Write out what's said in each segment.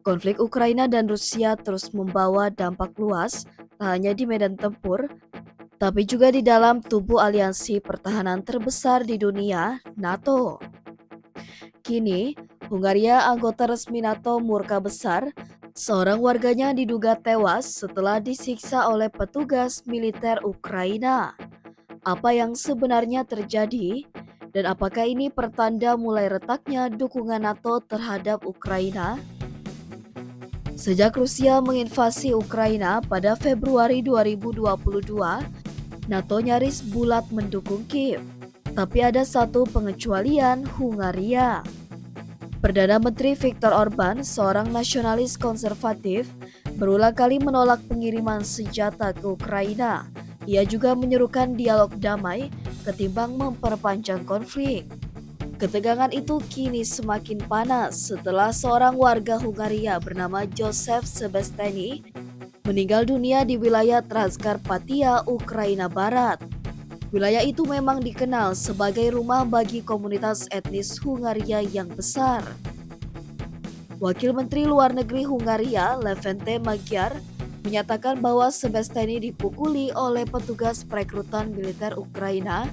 Konflik Ukraina dan Rusia terus membawa dampak luas, tak hanya di medan tempur, tapi juga di dalam tubuh aliansi pertahanan terbesar di dunia, NATO. Kini, Hungaria, anggota resmi NATO, murka besar. Seorang warganya diduga tewas setelah disiksa oleh petugas militer Ukraina. Apa yang sebenarnya terjadi? Dan apakah ini pertanda mulai retaknya dukungan NATO terhadap Ukraina? Sejak Rusia menginvasi Ukraina pada Februari 2022, NATO nyaris bulat mendukung Kiev. Tapi ada satu pengecualian, Hungaria. Perdana Menteri Viktor Orban, seorang nasionalis konservatif, berulang kali menolak pengiriman senjata ke Ukraina. Ia juga menyerukan dialog damai ketimbang memperpanjang konflik. Ketegangan itu kini semakin panas setelah seorang warga Hungaria bernama Joseph Sebesteny meninggal dunia di wilayah Transkarpatia, Ukraina Barat. Wilayah itu memang dikenal sebagai rumah bagi komunitas etnis Hungaria yang besar. Wakil Menteri Luar Negeri Hungaria, Levente Magyar, menyatakan bahwa Sebesteny dipukuli oleh petugas perekrutan militer Ukraina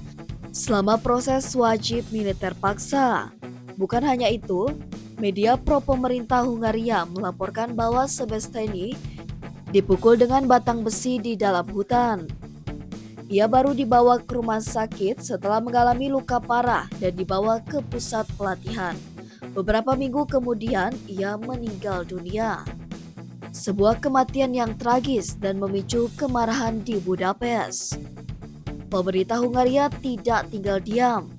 selama proses wajib militer paksa. Bukan hanya itu, media pro-pemerintah Hungaria melaporkan bahwa Sebesteny dipukul dengan batang besi di dalam hutan. Ia baru dibawa ke rumah sakit setelah mengalami luka parah dan dibawa ke pusat pelatihan. Beberapa minggu kemudian, ia meninggal dunia. Sebuah kematian yang tragis dan memicu kemarahan di Budapest. Pemerintah Hungaria tidak tinggal diam.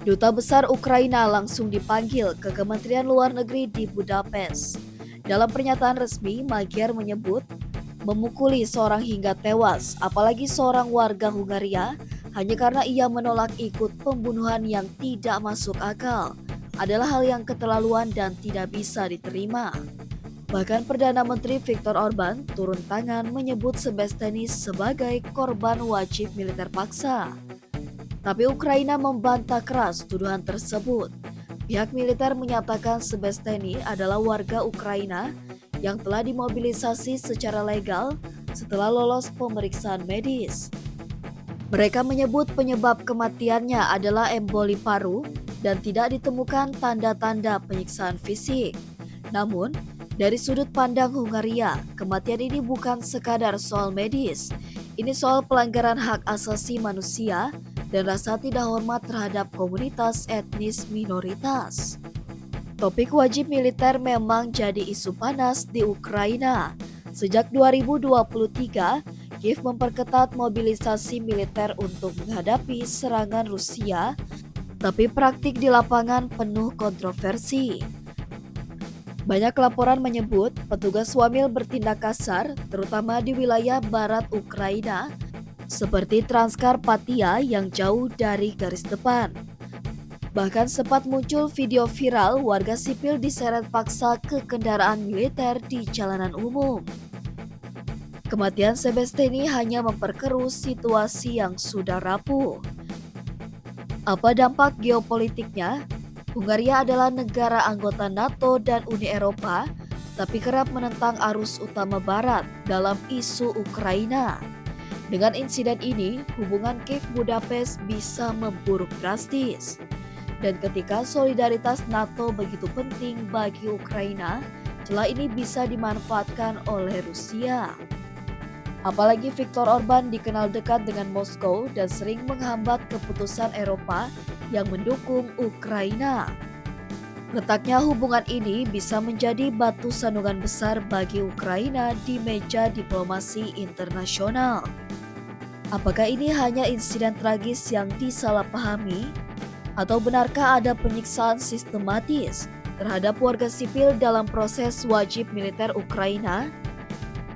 Duta Besar Ukraina langsung dipanggil ke Kementerian Luar Negeri di Budapest. Dalam pernyataan resmi, Magyar menyebut memukuli seorang hingga tewas, apalagi seorang warga Hungaria, hanya karena ia menolak ikut pembunuhan yang tidak masuk akal, adalah hal yang keterlaluan dan tidak bisa diterima. Bahkan Perdana Menteri Viktor Orban turun tangan menyebut Sebesteny sebagai korban wajib militer paksa. Tapi Ukraina membantah keras tuduhan tersebut. Pihak militer menyatakan Sebesteny adalah warga Ukraina yang telah dimobilisasi secara legal setelah lolos pemeriksaan medis. Mereka menyebut penyebab kematiannya adalah emboli paru dan tidak ditemukan tanda-tanda penyiksaan fisik. Namun, dari sudut pandang Hungaria, kematian ini bukan sekadar soal medis. Ini soal pelanggaran hak asasi manusia dan rasa tidak hormat terhadap komunitas etnis minoritas. Topik wajib militer memang jadi isu panas di Ukraina. Sejak 2023, Kiev memperketat mobilisasi militer untuk menghadapi serangan Rusia, tapi praktik di lapangan penuh kontroversi. Banyak laporan menyebut petugas Wamil bertindak kasar, terutama di wilayah barat Ukraina, seperti Transkarpatia yang jauh dari garis depan. Bahkan sempat muncul video viral warga sipil diseret paksa ke kendaraan militer di jalanan umum. Kematian Sebesteny hanya memperkeruh situasi yang sudah rapuh. Apa dampak geopolitiknya? Hungaria adalah negara anggota NATO dan Uni Eropa, tapi kerap menentang arus utama Barat dalam isu Ukraina. Dengan insiden ini, hubungan Kiev-Budapest bisa memburuk drastis. Dan ketika solidaritas NATO begitu penting bagi Ukraina, celah ini bisa dimanfaatkan oleh Rusia. Apalagi Viktor Orban dikenal dekat dengan Moskow dan sering menghambat keputusan Eropa yang mendukung Ukraina. Retaknya hubungan ini bisa menjadi batu sandungan besar bagi Ukraina di meja diplomasi internasional. Apakah ini hanya insiden tragis yang disalahpahami? Atau benarkah ada penyiksaan sistematis terhadap warga sipil dalam proses wajib militer Ukraina?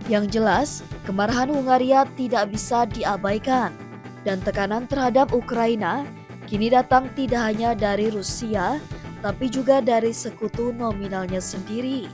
Yang jelas, kemarahan Hungaria tidak bisa diabaikan, dan tekanan terhadap Ukraina kini datang tidak hanya dari Rusia, tapi juga dari sekutu nominalnya sendiri.